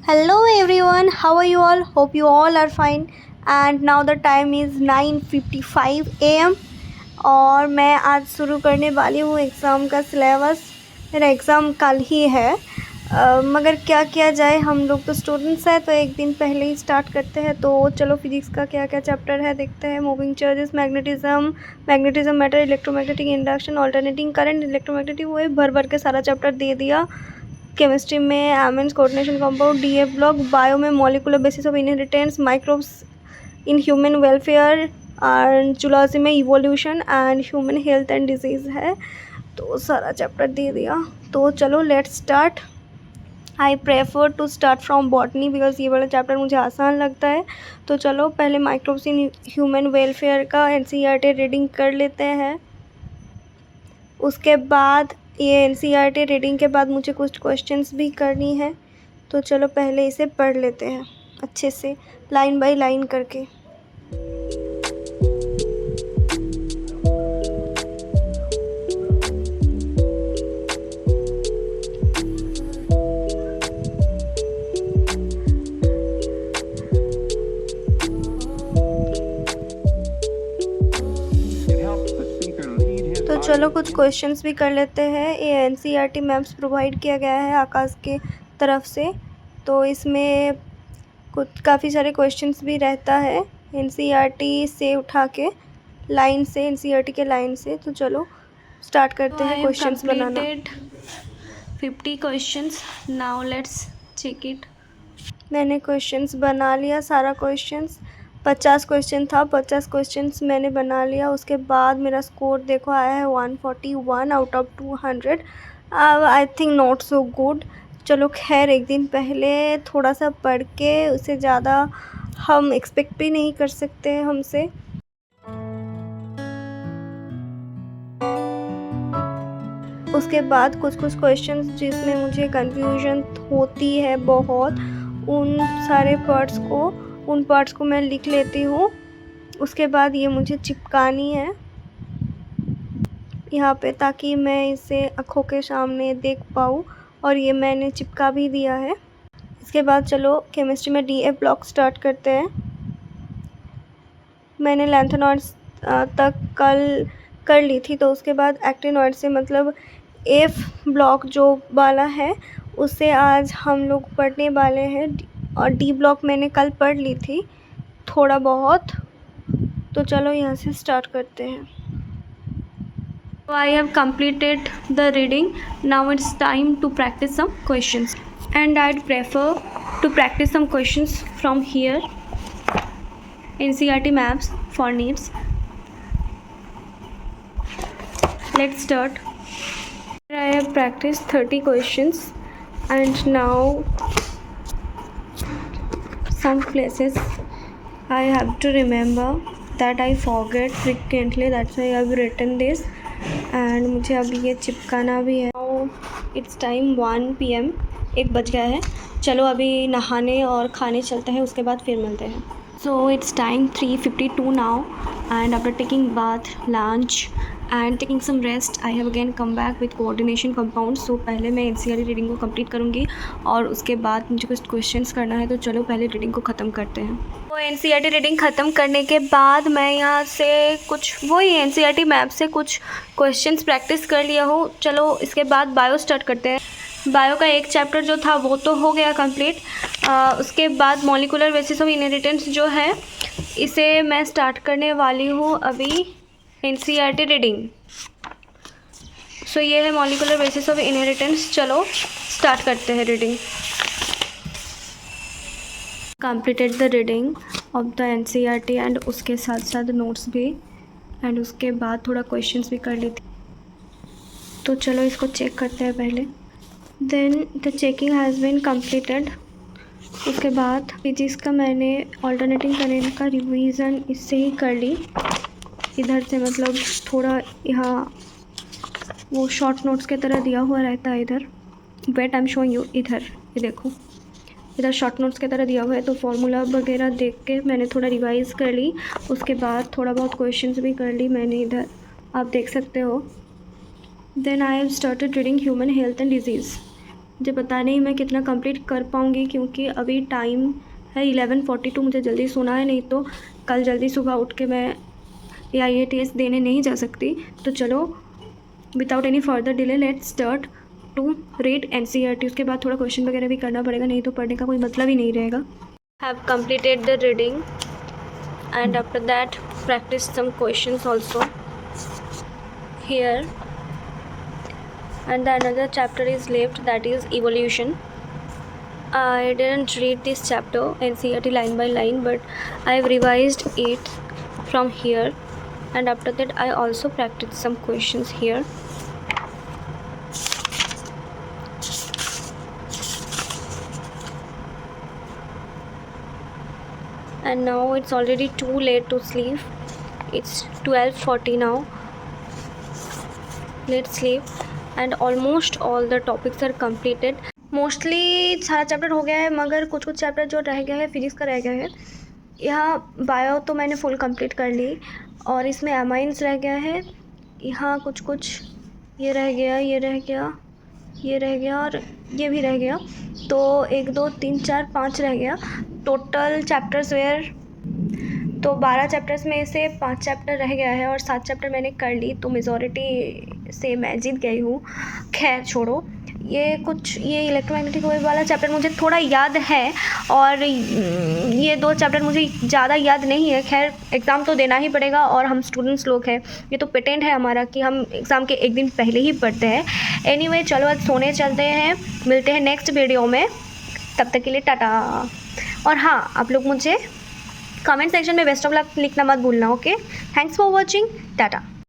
Hello everyone, how are you all? Hope you all are fine. And now the time is 9:55 AM और मैं आज शुरू करने वाली हूँ एग्ज़ाम का सिलेबस। मेरा एग्ज़ाम कल ही है, मगर क्या किया जाए, हम लोग तो स्टूडेंट्स हैं तो एक दिन पहले ही स्टार्ट करते हैं। तो चलो फिजिक्स का क्या क्या चैप्टर है देखते हैं। Moving charges, magnetism matter, electromagnetic induction, alternating current, electromagnetic wave, भर भर के सारा चैप्टर दे दिया। केमिस्ट्री में amines, coordination compound, DF block, bio में molecular basis of inheritance, microbes in human welfare, and zoology में evolution and human health and disease है। तो सारा चैप्टर दे दिया। तो चलो let's start. I prefer to start from botany because ये वाला चैप्टर मुझे आसान लगता है। तो चलो पहले माइक्रोब्स इन ह्यूमन वेलफेयर का एनसीईआरटी रीडिंग कर लेते हैं। उसके बाद ये एनसीईआरटी रीडिंग के बाद मुझे कुछ क्वेश्चंस भी करनी है। तो चलो पहले इसे पढ़ लेते हैं अच्छे से, लाइन बाय लाइन करके। तो चलो कुछ क्वेश्चंस भी कर लेते हैं। ये एनसीईआरटी मैप्स प्रोवाइड किया गया है आकाश के तरफ से, तो इसमें कुछ काफ़ी सारे क्वेश्चंस भी रहता है एनसीईआरटी से उठा के, लाइन से, एनसीईआरटी के लाइन से। तो चलो स्टार्ट करते हैं questions banana. 50 questions. Now let's check it. मैंने क्वेश्चंस बना लिया, सारा क्वेश्चंस 50 क्वेश्चन था, 50 क्वेश्चंस मैंने बना लिया। उसके बाद मेरा स्कोर देखो आया है 141 out of 200। I think not so good. चलो खैर, एक दिन पहले थोड़ा सा पढ़ के उससे ज़्यादा हम एक्सपेक्ट भी नहीं कर सकते हैं हमसे। उसके बाद कुछ क्वेश्चंस जिसमें मुझे कंफ्यूजन होती है बहुत, उन पार्ट्स को मैं लिख लेती हूँ। उसके बाद ये मुझे चिपकानी है यहाँ पे, ताकि मैं इसे आँखों के सामने देख पाऊँ, और ये मैंने चिपका भी दिया है। इसके बाद चलो केमिस्ट्री में डीएफ ब्लॉक स्टार्ट करते हैं। मैंने लैंथेनॉइड्स तक कल कर ली थी, तो उसके बाद एक्टिनॉइड से मतलब एफ ब्लॉक जो वाला है उससे आज हम लोग पढ़ने वाले हैं। और डी ब्लॉक मैंने कल पढ़ ली थी थोड़ा बहुत। तो चलो यहाँ से स्टार्ट करते हैं। So I have completed the reading. Now it's time to practice some questions. And I'd prefer to practice some questions from here. NCERT maps for NEETs. Let's start. I have practiced 30 questions, and now some places I have to remember that I forget frequently. That's why I have written this. And मुझे अभी ये चिपकाना भी है। It's time 1 PM, 1 बज गया है। चलो अभी नहाने और खाने चलते हैं, उसके बाद फिर मिलते हैं। So it's time 3:52 now, and after taking bath, lunch and taking some rest, I have again come back with coordination compound. So पहले मैं एनसीईआरटी रीडिंग को कंप्लीट करूँगी और उसके बाद मुझे कुछ क्वेश्चंस करना है। तो चलो पहले रीडिंग को ख़त्म करते हैं। तो एनसीईआरटी रीडिंग ख़त्म करने के बाद मैं यहाँ से कुछ वही एनसीईआरटी मैप से कुछ क्वेश्चंस प्रैक्टिस कर लिया हूँ। चलो इसके बाद बायो स्टार्ट करते हैं। बायो का एक चैप्टर जो था वो तो हो गया कंप्लीट। उसके बाद मॉलिकुलर बेसिस ऑफ इनहेरिटेंस जो है, इसे मैं स्टार्ट करने वाली हूँ अभी एनसीईआरटी रीडिंग। सो ये है मॉलिकुलर बेसिस ऑफ इनहेरिटेंस। चलो स्टार्ट करते हैं reading. Completed the reading of the NCERT and उसके साथ साथ नोट्स भी, एंड उसके बाद थोड़ा क्वेश्चंस भी कर ली थी। तो चलो इसको चेक करते हैं पहले। Then the checking has been completed. उसके बाद फिजिक्स का मैंने ऑल्टरनेटिंग करंट का रिवीजन इससे ही कर ली, इधर से, मतलब थोड़ा यहाँ वो शॉर्ट नोट्स की तरह दिया हुआ रहता है इधर। Wait I am showing you, इधर ये देखो, इधर शॉर्ट नोट्स की तरह दिया हुआ है। तो फॉर्मूला वगैरह देख के मैंने थोड़ा रिवाइज़ कर ली। उसके बाद थोड़ा बहुत क्वेश्चंस भी कर ली मैंने, इधर आप देख सकते हो। Then I have started reading human health and disease. मुझे पता नहीं मैं कितना कंप्लीट कर पाऊँगी, क्योंकि अभी टाइम है 11:42। मुझे जल्दी सोना है, नहीं तो कल जल्दी सुबह उठ के मैं AIATS देने नहीं जा सकती। तो चलो without any further delay let's start to read NCERT। उसके बाद थोड़ा क्वेश्चन वगैरह भी करना पड़ेगा, नहीं तो पढ़ने का कोई मतलब ही नहीं रहेगा। Have completed the reading and after that practice some questions also here, and the another chapter is left, that is evolution. I didn't read this chapter NCERT line by line, but I have revised it from here, and after that I also practiced some questions here. And now it's already too late to sleep. It's 12:40 now. Let's sleep. And almost all the topics are completed. Mostly सारा chapter हो गया है, मगर कुछ कुछ chapter जो रह गया है फिजिक्स का रह गया है। यहाँ बायो तो मैंने फुल कंप्लीट कर ली, और इसमें अमाइंस रह गया है। यहाँ कुछ कुछ ये रह गया, ये रह गया, ये रह गया, और ये भी रह गया। तो 1 2 3 4 5 रह गया टोटल चैप्टर्स वेयर। तो 12 चैप्टर्स में से 5 चैप्टर रह गया है और 7 चैप्टर मैंने कर ली, तो मेजॉरिटी से मैं जीत गई हूँ। खैर छोड़ो, ये इलेक्ट्रोमैग्नेटिक वेव वाला चैप्टर मुझे थोड़ा याद है, और ये 2 चैप्टर मुझे ज़्यादा याद नहीं है। खैर एग्ज़ाम तो देना ही पड़ेगा, और हम स्टूडेंट्स लोग हैं, ये तो पेटेंट है हमारा कि हम एग्ज़ाम के एक दिन पहले ही पढ़ते हैं। एनीवे चलो आज सोने चलते हैं, मिलते हैं नेक्स्ट वीडियो में, तब तक के लिए टाटा। और हाँ, आप लोग मुझे कमेंट सेक्शन में बेस्ट ऑफ लक लिखना मत भूलना। Okay, thanks for watching, Tata.